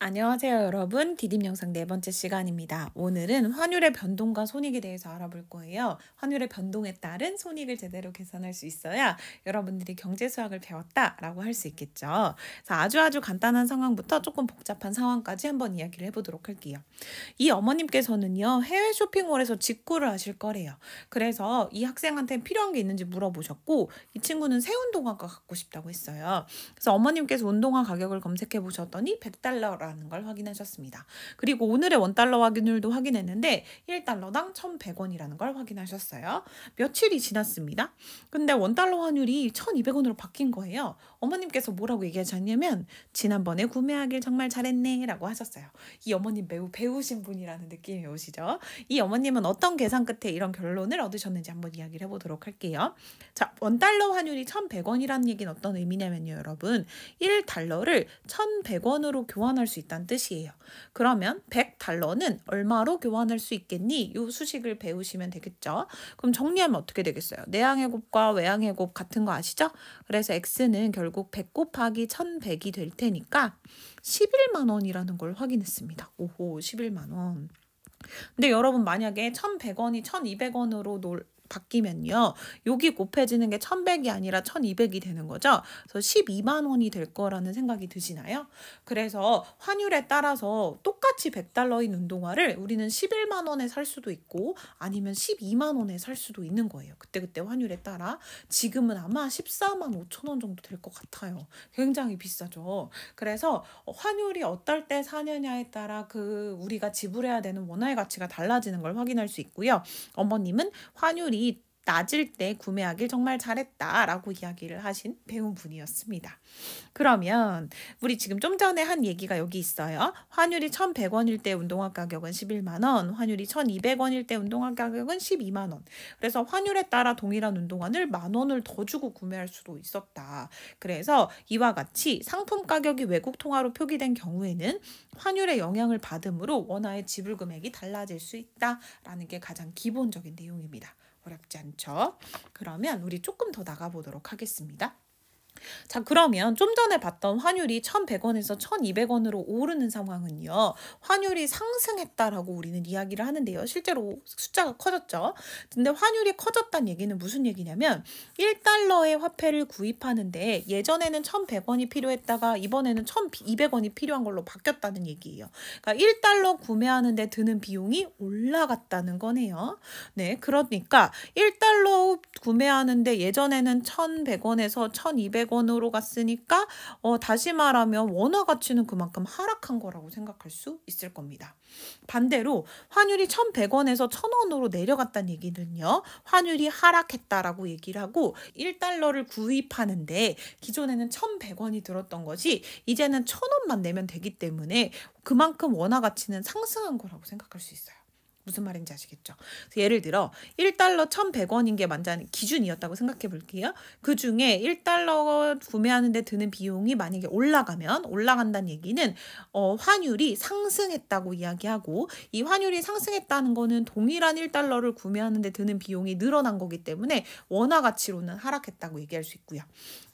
안녕하세요, 여러분. 디딤 영상 네 번째 시간입니다. 오늘은 환율의 변동과 손익에 대해서 알아볼 거예요. 환율의 변동에 따른 손익을 제대로 계산할 수 있어야 여러분들이 경제 수학을 배웠다라고 할 수 있겠죠. 그래서 아주 간단한 상황부터 조금 복잡한 상황까지 한번 이야기를 해보도록 할게요. 이 어머님께서는요, 해외 쇼핑몰에서 직구를 하실 거래요. 그래서 이 학생한테 필요한 게 있는지 물어보셨고, 이 친구는 새 운동화가 갖고 싶다고 했어요. 그래서 어머님께서 운동화 가격을 검색해 보셨더니 100달러라는 걸 확인하셨습니다. 그리고 오늘의 원달러 환율도 확인했는데 1달러당 1,100원이라는 걸 확인하셨어요. 며칠이 지났습니다. 근데 원달러 환율이 1,200원으로 바뀐 거예요. 어머님께서 뭐라고 얘기하셨냐면 지난번에 구매하길 정말 잘했네 라고 하셨어요. 이 어머님 매우 배우신 분이라는 느낌이 오시죠? 이 어머님은 어떤 계산 끝에 이런 결론을 얻으셨는지 한번 이야기를 해보도록 할게요. 자, 원달러 환율이 1,100원이라는 얘기는 어떤 의미냐면요, 여러분. 1달러를 1,100원으로 교환할 수 있다는 뜻이에요. 그러면 100달러는 얼마로 교환할 수 있겠니? 이 수식을 배우시면 되겠죠. 그럼 정리하면 어떻게 되겠어요? 내항의 곱과 외항의 곱 같은 거 아시죠? 그래서 x는 결국 100 곱하기 1,100이 될 테니까 11만 원이라는 걸 확인했습니다. 오호, 11만 원. 근데 여러분 만약에 1,100원이 1,200원으로 바뀌면요. 여기 곱해지는 게 1,100이 아니라 1,200이 되는 거죠. 그래서 12만 원이 될 거라는 생각이 드시나요? 그래서 환율에 따라서 똑같이 100달러인 운동화를 우리는 11만 원에 살 수도 있고 아니면 12만 원에 살 수도 있는 거예요. 그때 환율에 따라. 지금은 아마 14만 5천 원 정도 될 것 같아요. 굉장히 비싸죠. 그래서 환율이 어떨 때 사느냐에 따라 우리가 지불해야 되는 원화의 가치가 달라지는 걸 확인할 수 있고요. 어머님은 환율이 낮을 때 구매하길 정말 잘했다라고 이야기를 하신 배운 분이었습니다. 그러면 우리 지금 좀 전에 한 얘기가 여기 있어요. 환율이 1,100원일 때 운동화 가격은 11만 원, 환율이 1,200원일 때 운동화 가격은 12만 원. 그래서 환율에 따라 동일한 운동화를 10,000원을 더 주고 구매할 수도 있었다. 그래서 이와 같이 상품 가격이 외국 통화로 표기된 경우에는 환율의 영향을 받음으로 원화의 지불 금액이 달라질 수 있다라는 게 가장 기본적인 내용입니다. 어렵지 않죠? 그러면 우리 조금 더 나가보도록 하겠습니다. 자, 그러면 좀 전에 봤던 환율이 1,100원에서 1,200원으로 오르는 상황은요. 환율이 상승했다라고 우리는 이야기를 하는데요. 실제로 숫자가 커졌죠. 근데 환율이 커졌다는 얘기는 무슨 얘기냐면 1달러의 화폐를 구입하는데 예전에는 1,100원이 필요했다가 이번에는 1,200원이 필요한 걸로 바뀌었다는 얘기예요. 그러니까 1달러 구매하는데 드는 비용이 올라갔다는 거네요. 네, 그러니까 1달러 구매하는데 예전에는 1,100원에서 1,200원으로 갔으니까 다시 말하면 원화 가치는 그만큼 하락한 거라고 생각할 수 있을 겁니다. 반대로 환율이 1,100원에서 1,000원으로 내려갔다는 얘기는요. 환율이 하락했다라고 얘기를 하고 1달러를 구입하는데 기존에는 1,100원이 들었던 것이 이제는 1,000원만 내면 되기 때문에 그만큼 원화 가치는 상승한 거라고 생각할 수 있어요. 무슨 말인지 아시겠죠? 예를 들어 1달러 1,100원인 게 완전 기준이었다고 생각해 볼게요. 그중에 1달러 구매하는데 드는 비용이 만약에 올라간다는 얘기는 환율이 상승했다고 이야기하고 이 환율이 상승했다는 거는 동일한 1달러를 구매하는데 드는 비용이 늘어난 거기 때문에 원화 가치로는 하락했다고 얘기할 수 있고요.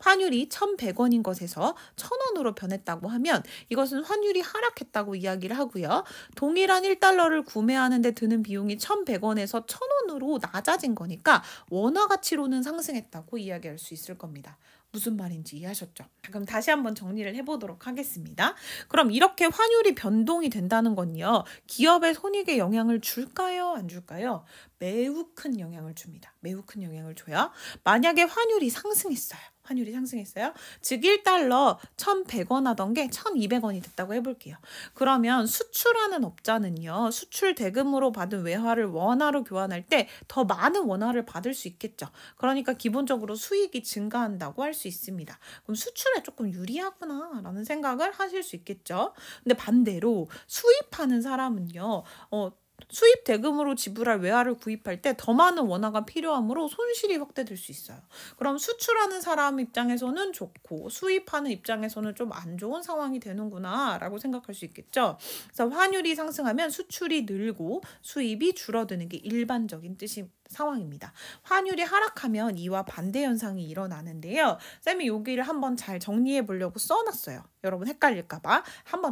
환율이 1,100원인 것에서 1,000원으로 변했다고 하면 이것은 환율이 하락했다고 이야기를 하고요. 동일한 1달러를 구매하는데 드는 비용이 1,100원에서 1,000원으로 낮아진 거니까 원화 가치로는 상승했다고 이야기할 수 있을 겁니다. 무슨 말인지 이해하셨죠? 그럼 다시 한번 정리를 해보도록 하겠습니다. 그럼 이렇게 환율이 변동이 된다는 건요. 기업의 손익에 영향을 줄까요? 안 줄까요? 매우 큰 영향을 줍니다. 매우 큰 영향을 줘요. 만약에 환율이 상승했어요. 즉 1달러 1,100원 하던 게 1,200원이 됐다고 해볼게요. 그러면 수출하는 업자는요. 수출 대금으로 받은 외화를 원화로 교환할 때 더 많은 원화를 받을 수 있겠죠. 그러니까 기본적으로 수익이 증가한다고 할 수 있습니다. 그럼 수출에 조금 유리하구나 라는 생각을 하실 수 있겠죠. 근데 반대로 수입하는 사람은요. 수입 대금으로 지불할 외화를 구입할 때 더 많은 원화가 필요하므로 손실이 확대될 수 있어요. 그럼 수출하는 사람 입장에서는 좋고 수입하는 입장에서는 좀 안 좋은 상황이 되는구나 라고 생각할 수 있겠죠. 그래서 환율이 상승하면 수출이 늘고 수입이 줄어드는 게 일반적인 상황입니다. 환율이 하락하면 이와 반대 현상이 일어나는데요. 쌤이 여기를 한번 잘 정리해 보려고 써놨어요. 여러분 헷갈릴까봐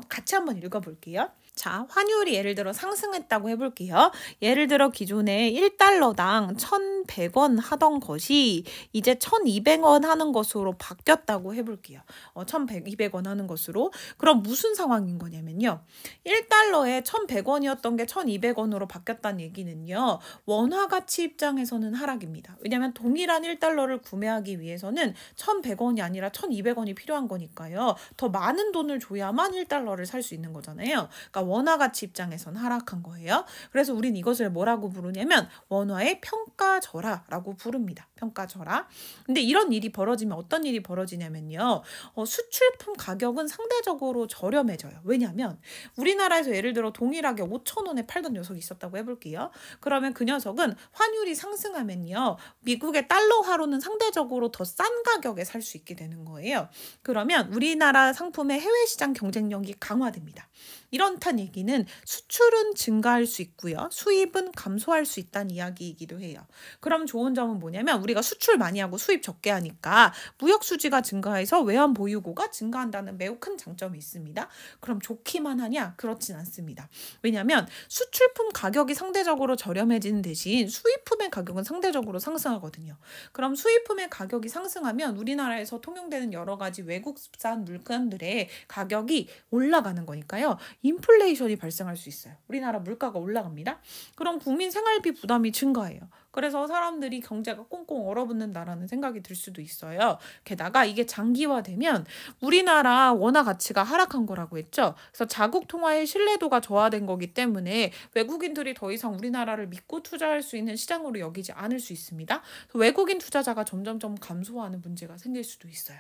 같이 한번 읽어볼게요. 자, 환율이 예를 들어 상승했다고 해볼게요. 예를 들어 기존에 1달러당 1,100원 하던 것이 이제 1,200원 하는 것으로 바뀌었다고 해볼게요. 1,200원 하는 것으로. 그럼 무슨 상황인 거냐면요. 1달러에 1,100원이었던 게 1,200원으로 바뀌었다는 얘기는요. 원화 가치 입장에서는 하락입니다. 왜냐하면 동일한 1달러를 구매하기 위해서는 1,100원이 아니라 1,200원이 필요한 거니까요. 더 많은 돈을 줘야만 1달러를 살 수 있는 거잖아요. 그러니까 원화 가치 입장에선 하락한 거예요. 그래서 우린 이것을 뭐라고 부르냐면 원화의 평가절하라고 부릅니다. 평가절하. 근데 이런 일이 벌어지면 어떤 일이 벌어지냐면요. 수출품 가격은 상대적으로 저렴해져요. 왜냐하면 우리나라에서 예를 들어 동일하게 5,000원에 팔던 녀석이 있었다고 해볼게요. 그러면 그 녀석은 환율이 상승하면요. 미국의 달러화로는 상대적으로 더 싼 가격에 살 수 있게 되는 거예요. 그러면 우리나라 상품의 해외 시장 경쟁력이 강화됩니다. 이렇다는 얘기는 수출은 증가할 수 있고요. 수입은 감소할 수 있다는 이야기이기도 해요. 그럼 좋은 점은 뭐냐면 우리가 수출 많이 하고 수입 적게 하니까 무역 수지가 증가해서 외환 보유고가 증가한다는 매우 큰 장점이 있습니다. 그럼 좋기만 하냐? 그렇진 않습니다. 왜냐하면 수출품 가격이 상대적으로 저렴해지는 대신 수입품의 가격은 상대적으로 상승하거든요. 그럼 수입품의 가격이 상승하면 우리나라에서 통용되는 여러 가지 외국산 물건들의 가격이 올라가는 거니까요. 인플레이션이 발생할 수 있어요. 우리나라 물가가 올라갑니다. 그럼 국민 생활비 부담이 증가해요. 그래서 사람들이 경제가 꽁꽁 얼어붙는다라는 생각이 들 수도 있어요. 게다가 이게 장기화되면 우리나라 원화 가치가 하락한 거라고 했죠. 그래서 자국 통화의 신뢰도가 저하된 거기 때문에 외국인들이 더 이상 우리나라를 믿고 투자할 수 있는 시장으로 여기지 않을 수 있습니다. 외국인 투자자가 점점점 감소하는 문제가 생길 수도 있어요.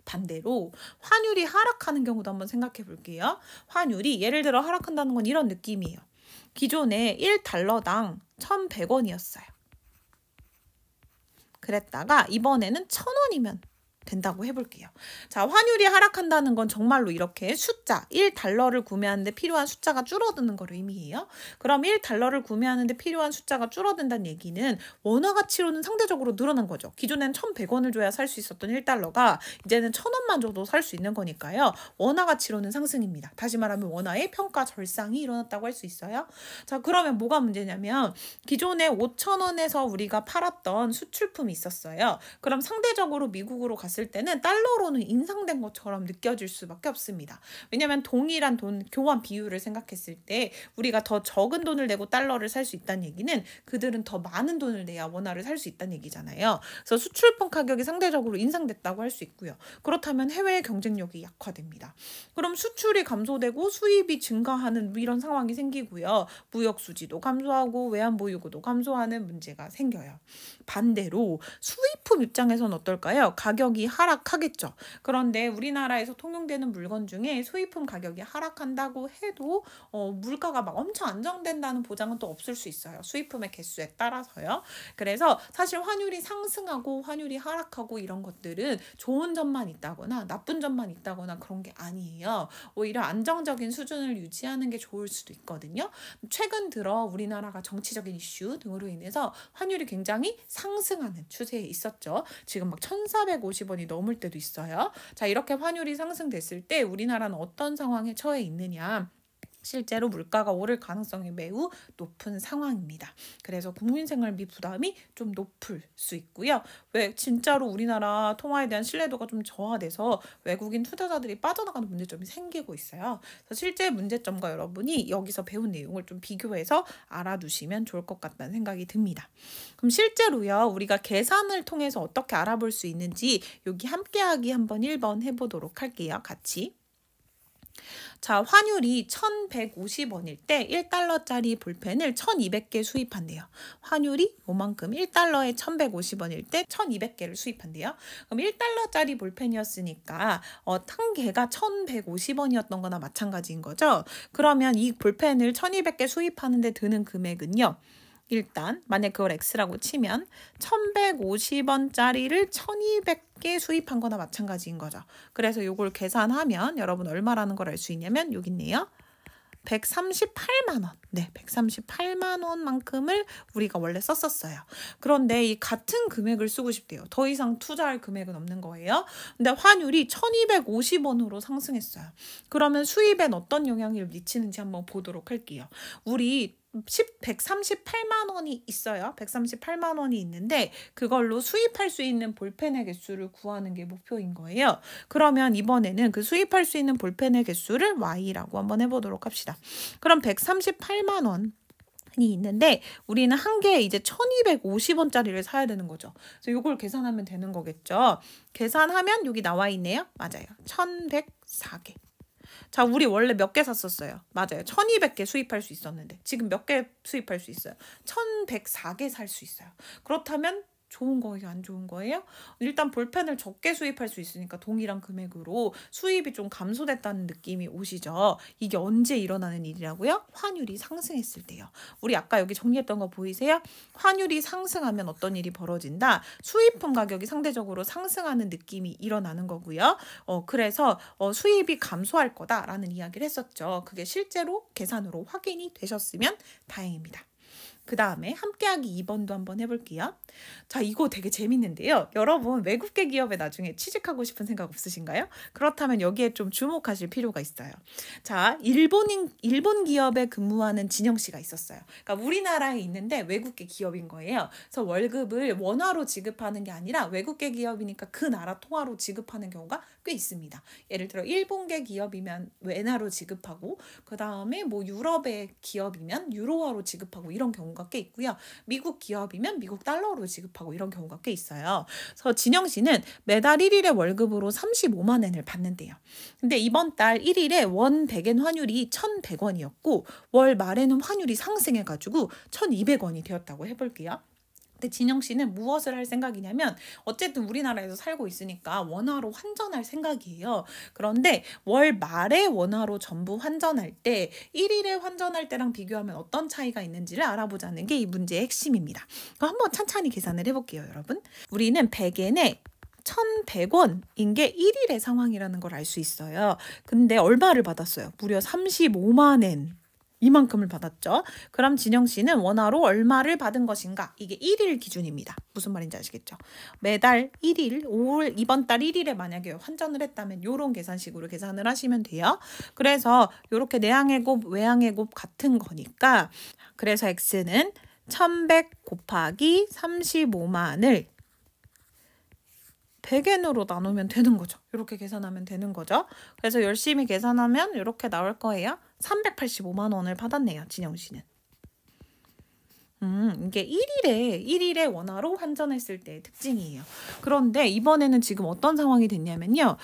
반대로 환율이 하락하는 경우도 한번 생각해 볼게요. 환율이 예를 들어 하락한다는 건 이런 느낌이에요. 기존에 1달러당 1,100원이었어요. 그랬다가 이번에는 1,000원이면 된다고 해볼게요. 자, 환율이 하락한다는 건 정말로 이렇게 숫자, 1달러를 구매하는데 필요한 숫자가 줄어드는 걸 의미해요. 그럼 1달러를 구매하는데 필요한 숫자가 줄어든다는 얘기는 원화 가치로는 상대적으로 늘어난 거죠. 기존엔 1,100원을 줘야 살 수 있었던 1달러가 이제는 1,000원만 줘도 살 수 있는 거니까요. 원화 가치로는 상승입니다. 다시 말하면 원화의 평가 절상이 일어났다고 할 수 있어요. 자, 그러면 뭐가 문제냐면 기존에 5,000원에서 우리가 팔았던 수출품이 있었어요. 그럼 상대적으로 미국으로 갔을 때는 달러로는 인상된 것처럼 느껴질 수밖에 없습니다. 왜냐하면 동일한 돈 교환 비율을 생각했을 때 우리가 더 적은 돈을 내고 달러를 살 수 있다는 얘기는 그들은 더 많은 돈을 내야 원화를 살 수 있다는 얘기잖아요. 그래서 수출품 가격이 상대적으로 인상됐다고 할 수 있고요. 그렇다면 해외의 경쟁력이 약화됩니다. 그럼 수출이 감소되고 수입이 증가하는 이런 상황이 생기고요. 무역 수지도 감소하고 외환 보유고도 감소하는 문제가 생겨요. 반대로 수입품 입장에서는 어떨까요? 가격이 하락하겠죠. 그런데 우리나라에서 통용되는 물건 중에 수입품 가격이 하락한다고 해도 물가가 막 엄청 안정된다는 보장은 또 없을 수 있어요. 수입품의 개수에 따라서요. 그래서 사실 환율이 상승하고 환율이 하락하고 이런 것들은 좋은 점만 있다거나 나쁜 점만 있다거나 그런 게 아니에요. 오히려 안정적인 수준을 유지하는 게 좋을 수도 있거든요. 최근 들어 우리나라가 정치적인 이슈 등으로 인해서 환율이 굉장히 상승하는 추세에 있었죠. 지금 막 1,450원이 넘을 때도 있어요. 자, 이렇게 환율이 상승됐을 때 우리나라는 어떤 상황에 처해 있느냐? 실제로 물가가 오를 가능성이 매우 높은 상황입니다. 그래서 국민생활비 부담이 좀 높을 수 있고요. 왜 진짜로 우리나라 통화에 대한 신뢰도가 좀 저하돼서 외국인 투자자들이 빠져나가는 문제점이 생기고 있어요. 그래서 실제 문제점과 여러분이 여기서 배운 내용을 좀 비교해서 알아두시면 좋을 것 같다는 생각이 듭니다. 그럼 실제로요, 우리가 계산을 통해서 어떻게 알아볼 수 있는지 여기 함께하기 한번 1번 해보도록 할게요. 같이. 자, 환율이 1,150원일 때 1달러짜리 볼펜을 1,200개 수입한대요. 환율이 요만큼 1달러에 1,150원일 때 1,200개를 수입한대요. 그럼 1달러짜리 볼펜이었으니까 한 개가 1,150원이었던 거나 마찬가지인 거죠. 그러면 이 볼펜을 1,200개 수입하는데 드는 금액은요. 일단 만약 그걸 X라고 치면 1,150원짜리를 1,200개 수입한 거나 마찬가지인 거죠. 그래서 이걸 계산하면 여러분 얼마라는 걸 알 수 있냐면 여기 있네요. 138만 원. 네, 138만 원만큼을 우리가 원래 썼었어요. 그런데 이 같은 금액을 쓰고 싶대요. 더 이상 투자할 금액은 없는 거예요. 근데 환율이 1,250원으로 상승했어요. 그러면 수입엔 어떤 영향을 미치는지 한번 보도록 할게요. 우리 138만 원이 있어요. 138만 원이 있는데 그걸로 수입할 수 있는 볼펜의 개수를 구하는 게 목표인 거예요. 그러면 이번에는 그 수입할 수 있는 볼펜의 개수를 Y라고 한번 해보도록 합시다. 그럼 138만 원 이 있는데 우리는 한 개에 이제 1,250원짜리를 사야 되는 거죠. 그래서 이걸 계산하면 되는 거겠죠. 계산하면 여기 나와 있네요. 맞아요. 1,104개. 자, 우리 원래 몇 개 샀었어요? 맞아요. 1,200개 수입할 수 있었는데 지금 몇 개 수입할 수 있어요? 1,104개 살 수 있어요. 그렇다면 좋은 거예요? 안 좋은 거예요? 일단 볼펜을 적게 수입할 수 있으니까 동일한 금액으로 수입이 좀 감소됐다는 느낌이 오시죠? 이게 언제 일어나는 일이라고요? 환율이 상승했을 때요. 우리 아까 여기 정리했던 거 보이세요? 환율이 상승하면 어떤 일이 벌어진다? 수입품 가격이 상대적으로 상승하는 느낌이 일어나는 거고요. 그래서 수입이 감소할 거다라는 이야기를 했었죠. 그게 실제로 계산으로 확인이 되셨으면 다행입니다. 그 다음에 함께하기 2번도 한번 해볼게요. 자, 이거 되게 재밌는데요. 여러분 외국계 기업에 나중에 취직하고 싶은 생각 없으신가요? 그렇다면 여기에 좀 주목하실 필요가 있어요. 자, 일본 기업에 근무하는 진영 씨가 있었어요. 그러니까 우리나라에 있는데 외국계 기업인 거예요. 그래서 월급을 원화로 지급하는 게 아니라 외국계 기업이니까 그 나라 통화로 지급하는 경우가 꽤 있습니다. 예를 들어 일본계 기업이면 엔화로 지급하고 그 다음에 뭐 유럽의 기업이면 유로화로 지급하고 이런 경우가 꽤 있고요. 미국 기업이면 미국 달러로 지급하고 이런 경우가 꽤 있어요. 그래서 진영 씨는 매달 1일에 월급으로 35만 엔을 받는데요. 근데 이번 달 1일에 원 100엔 환율이 1,100원이었고 월 말에는 환율이 상승해가지고 1,200원이 되었다고 해볼게요. 근데 진영 씨는 무엇을 할 생각이냐면 어쨌든 우리나라에서 살고 있으니까 원화로 환전할 생각이에요. 그런데 월 말에 원화로 전부 환전할 때 1일에 환전할 때랑 비교하면 어떤 차이가 있는지를 알아보자는 게 이 문제의 핵심입니다. 그럼 한번 찬찬히 계산을 해볼게요, 여러분. 우리는 100엔에 1,100원인 게 1일의 상황이라는 걸 알 수 있어요. 근데 얼마를 받았어요? 무려 35만 엔. 이만큼을 받았죠. 그럼 진영 씨는 원화로 얼마를 받은 것인가? 이게 1일 기준입니다. 무슨 말인지 아시겠죠? 매달 1일, 5월, 이번 달 1일에 만약에 환전을 했다면 이런 계산식으로 계산을 하시면 돼요. 그래서 이렇게 내항해곱, 외항해곱 같은 거니까 그래서 X는 1,100 곱하기 35만을 100엔으로 나누면 되는 거죠. 이렇게 계산하면 되는 거죠. 그래서 열심히 계산하면 이렇게 나올 거예요. 385만 원을 받았네요. 진영 씨는. 이게 1일에 원화로 환전했을 때의 특징이에요. 그런데 이번에는 지금 어떤 상황이 됐냐면요.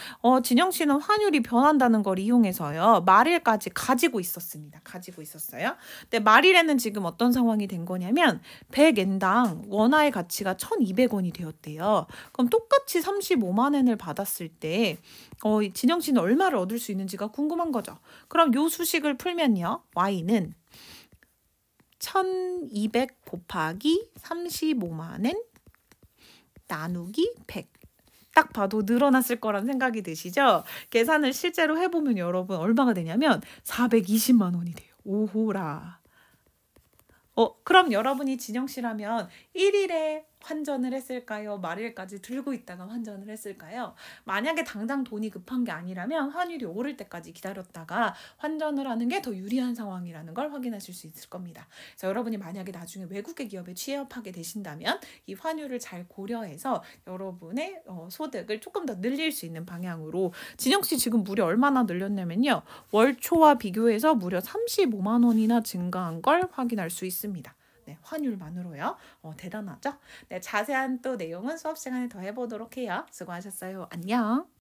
진영 씨는 환율이 변한다는 걸 이용해서요. 말일까지 가지고 있었습니다. 가지고 있었어요. 근데 말일에는 지금 어떤 상황이 된 거냐면 100엔당 원화의 가치가 1,200원이 되었대요. 그럼 똑같이 35만 엔을 받았을 때 진영 씨는 얼마를 얻을 수 있는지가 궁금한 거죠. 그럼 요 수식을 풀면요. Y는 1,200 곱하기 35만 엔 나누기 100. 딱 봐도 늘어났을 거란 생각이 드시죠? 계산을 실제로 해보면 여러분 얼마가 되냐면 420만 원이 돼요. 오호라. 그럼 여러분이 진영 씨라면 1일에 환전을 했을까요? 말일까지 들고 있다가 환전을 했을까요? 만약에 당장 돈이 급한 게 아니라면 환율이 오를 때까지 기다렸다가 환전을 하는 게 더 유리한 상황이라는 걸 확인하실 수 있을 겁니다. 그래서 여러분이 만약에 나중에 외국계 기업에 취업하게 되신다면 이 환율을 잘 고려해서 여러분의 소득을 조금 더 늘릴 수 있는 방향으로 진영 씨 지금 무려 얼마나 늘렸냐면요. 월 초와 비교해서 무려 35만 원이나 증가한 걸 확인할 수 있습니다. 네, 환율만으로요. 대단하죠? 네, 자세한 또 내용은 수업 시간에 더 해보도록 해요. 수고하셨어요. 안녕.